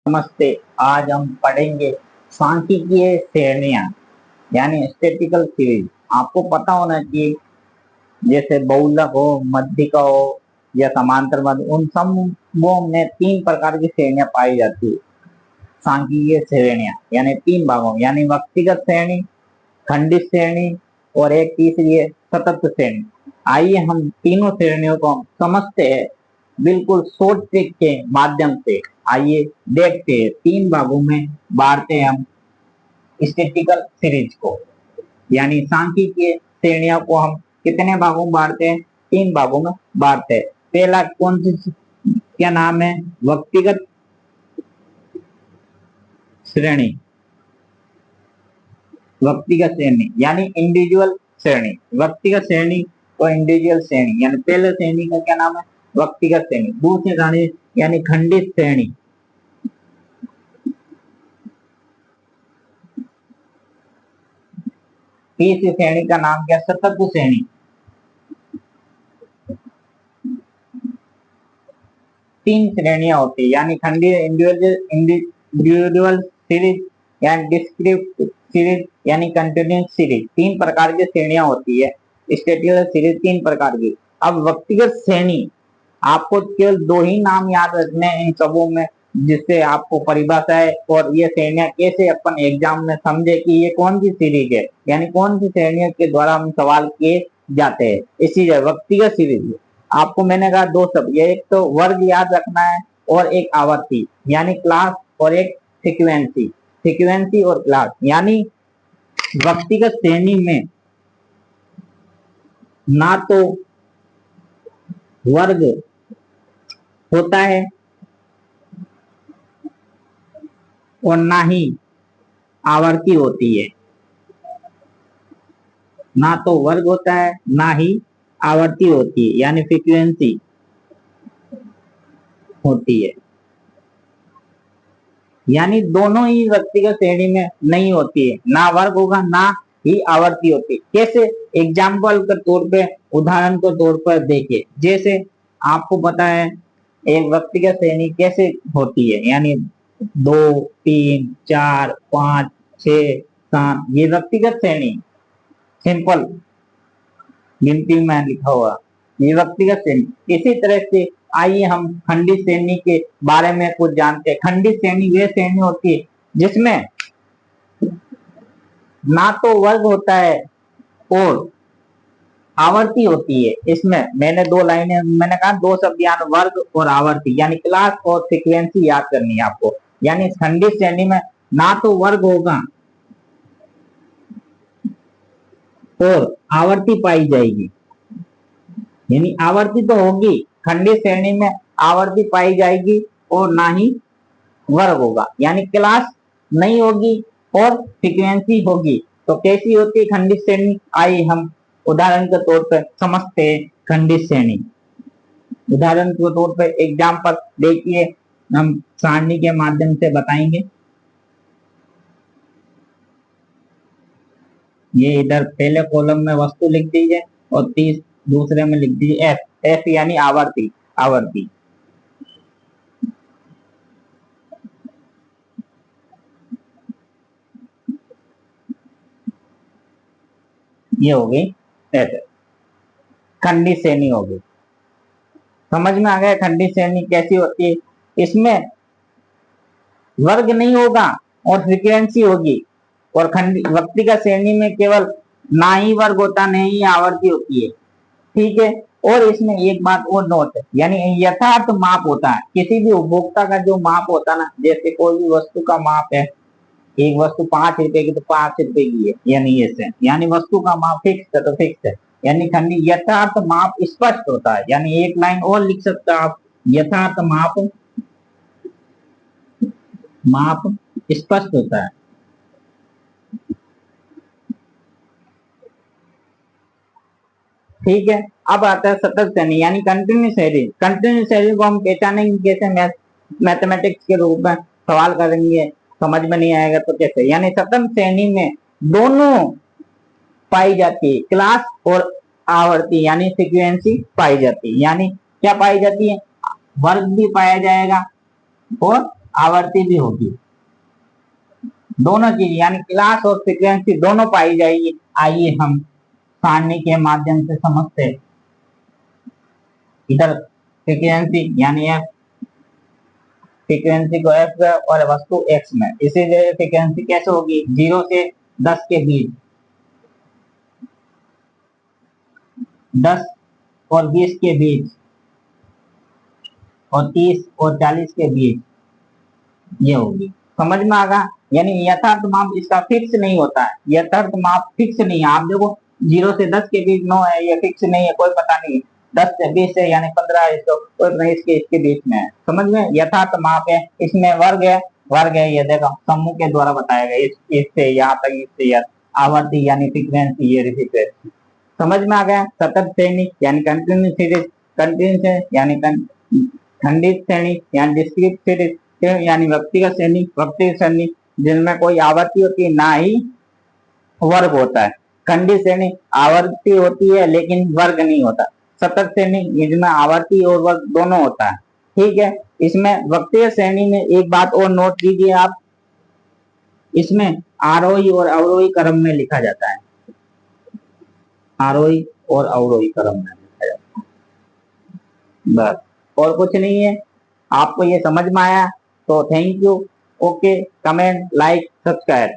नमस्ते। आज हम पढ़ेंगे सांख्यिकीय श्रेणियां यानी स्टैटिस्टिकल सीरीज। आपको पता होना चाहिए जैसे बहुलक हो, मध्यिका हो या समांतर मध्य, उन समूहों में तीन प्रकार की श्रेणियां पाई जाती है। सांख्यिकीय श्रेणियां यानी तीन भागों यानी व्यक्तिगत श्रेणी, खंडित श्रेणी और एक तीसरी है सतत श्रेणी। आइए हम तीनों श्रेणियों को समझते हैं बिल्कुल शॉर्ट ट्रिक के माध्यम से। आइए देखते हैं, तीन भागों में बांटते हैं हम स्टैटिस्टिकल सीरीज को यानी सांख्यिकीय श्रेणियों को हम कितने भागों में बांटते हैं? तीन भागों में बांटते हैं। पहला कौन सी, क्या नाम है? व्यक्तिगत श्रेणी। व्यक्तिगत श्रेणी यानी इंडिविजुअल श्रेणी। व्यक्तिगत श्रेणी और इंडिविजुअल श्रेणी यानी पहले श्रेणी का क्या नाम है? व्यक्तिगत श्रेणी। दूसरी श्रेणी यानी खंडित श्रेणी। तीसरी श्रेणी का नाम क्या? सतत श्रेणी। तीन श्रेणियां होती है यानी खंडित, इंडिविजुअल सीरीज यानी डिस्क्रीट सीरीज यानी कंटिन्यूस सीरीज। तीन प्रकार की श्रेणियां होती है स्टैटिस्टिकल सीरीज, तीन प्रकार की। अब व्यक्तिगत श्रेणी, आपको केवल दो ही नाम याद रखने हैं इन सबों में, जिससे आपको परिभाषा है और ये श्रेणियां कैसे अपन एग्जाम में समझे कि ये कौन सी सीरीज है यानी कौन सी श्रेणियों के द्वारा हम सवाल किए जाते हैं। इसी व्यक्तिगत सीरीज आपको मैंने कहा दो शब्द, ये एक तो वर्ग याद रखना है और एक आवर्ती यानी क्लास और एक फ्रीक्वेंसी। फ्रीक्वेंसी और क्लास यानी व्यक्तिगत श्रेणी में ना तो वर्ग होता है और ना ही आवर्ती होती है। ना तो वर्ग होता है ना ही आवर्ती होती है यानी फ्रीक्वेंसी होती है, यानी दोनों ही व्यक्तिगत श्रेणी में नहीं होती है। ना वर्ग होगा ना ही आवर्ती होती है। कैसे? एग्जाम्पल के तौर पे, उदाहरण के तौर पर देखिए, जैसे आपको पता है एक व्यक्तिगत श्रेणी कैसे होती है यानी 2, 3, 4, 5, 6, 7, ये व्यक्तिगत श्रेणी सिंपल गिनती में लिखा हुआ, ये व्यक्तिगत श्रेणी। इसी तरह से आइए हम खंडित श्रेणी के बारे में कुछ जानते हैं। खंडित श्रेणी वे श्रेणी होती है जिसमें ना तो वर्ग होता है और आवर्ती होती है। इसमें मैंने दो लाइनें, मैंने कहा दो शब्द याद, वर्ग और आवर्ती यानी क्लास और फ्रीक्वेंसी याद करनी है आपको। यानी खंडित श्रेणी में ना तो वर्ग होगा और आवर्ती पाई जाएगी, यानी आवर्ती तो होगी, खंडित श्रेणी में आवर्ती पाई जाएगी और ना ही वर्ग होगा, यानी क्लास नहीं होगी और फ्रीक्वेंसी होगी। तो कैसी होती है खंडित श्रेणी? आइए हम उदाहरण के तौर पर समझते हैं खंडित श्रेणी। उदाहरण के तौर पर एग्जाम्पल देखिए, हम सारणी के माध्यम से बताएंगे। ये इधर पहले कॉलम में वस्तु लिख दीजिए और दूसरे में लिख दीजिए एफ। एफ यानी आवर्ती। आवर्ती ये हो गई ऐसे खंडित श्रेणी हो गई। समझ में आ गया खंडित श्रेणी कैसी होती है? इसमें वर्ग नहीं होगा और फ्रीक्वेंसी होगी, और व्यक्तिगत श्रेणी में केवल ना ही वर्ग होता ना ही आवर्ती होती है। ठीक है। और इसमें एक बात और नोट है, यानी यथार्थ माप होता है। किसी भी उपभोक्ता का जो माप होता है ना, जैसे कोई भी वस्तु का माप है, एक वस्तु 5 रुपए की तो 5 रुपए की है, यानी ऐसे, यानी वस्तु का माप फिक्स है तो फिक्स है। यानी खंडित यथार्थ माप स्पष्ट होता है, यानी एक लाइन और लिख सकते हो आप, यथार्थ माप माप स्पष्ट होता है। ठीक है। अब आता है सतत श्रेणी यानी कंटिन्यू श्रेणी। कंटिन्यू श्रेणी को हम पहचानेंगे कैसे? मैथमेटिक्स के रूप में सवाल करेंगे, समझ में नहीं आएगा तो कैसे? यानी सतत श्रेणी में दोनों पाई जाती है, क्लास और आवर्ती यानी फ्रीक्वेंसी पाई जाती है। यानी क्या पाई जाती है? वर्ग भी पाया जाएगा और आवर्ती भी होगी। दोनों चीज यानी क्लास और फ्रीक्वेंसी दोनों पाई जाएगी। आइए हम सारणी के माध्यम से समझते हैं। इधर फ्रीक्वेंसी यानी एफ, फ्रीक्वेंसी को एफ और वस्तु एक्स में, इसी जगह फ्रीक्वेंसी कैसे होगी 0 से 10 के बीच, 10 और 20 के बीच और 30 और 40 के बीच ये होगी। समझ में आ गया? यानी यथार्थ माप इसका फिक्स नहीं होता है, यथार्थ माप फिक्स नहीं है। आप देखो 0 से 10 के बीच 9 है, ये फिक्स नहीं है, कोई पता नहीं। 10 से 20 है यानी 15 है, तो कोई नहीं, इसके बीच में है। समझ में? यथार्थ माप है, इसमें वर्ग है, वर्ग है, ये देखो समूह के द्वारा बताया गया, इससे यहाँ तक, इससे यहाँ आवर्ती यानी फ्रीक्वेंसी, ये फ्रीक्वेंसी। समझ में आ गया? सतत श्रेणी यानी कंटिन्यूस सीरीज, कंटिन्यूस यानी खंडित श्रेणी यानी डिस्क्रीट सीरीज, यानी व्यक्तिगत श्रेणी, व्यक्तिगत श्रेणी जिनमें कोई आवर्ती होती है ना ही वर्ग होता है। खंडित श्रेणी आवर्ती होती है लेकिन वर्ग नहीं होता। सतत श्रेणी जिसमें आवर्ती और वर्ग दोनों होता है। ठीक है, इसमें व्यक्तिगत श्रेणी में एक बात और नोट कीजिए आप, इसमें आरोही और अवरोही क्रम में लिखा जाता है, आरोही और अवरोही क्रम में लिखा जाता है, बस और कुछ नहीं है। आपको ये समझ में आया तो thank you. Okay, comment, like, subscribe.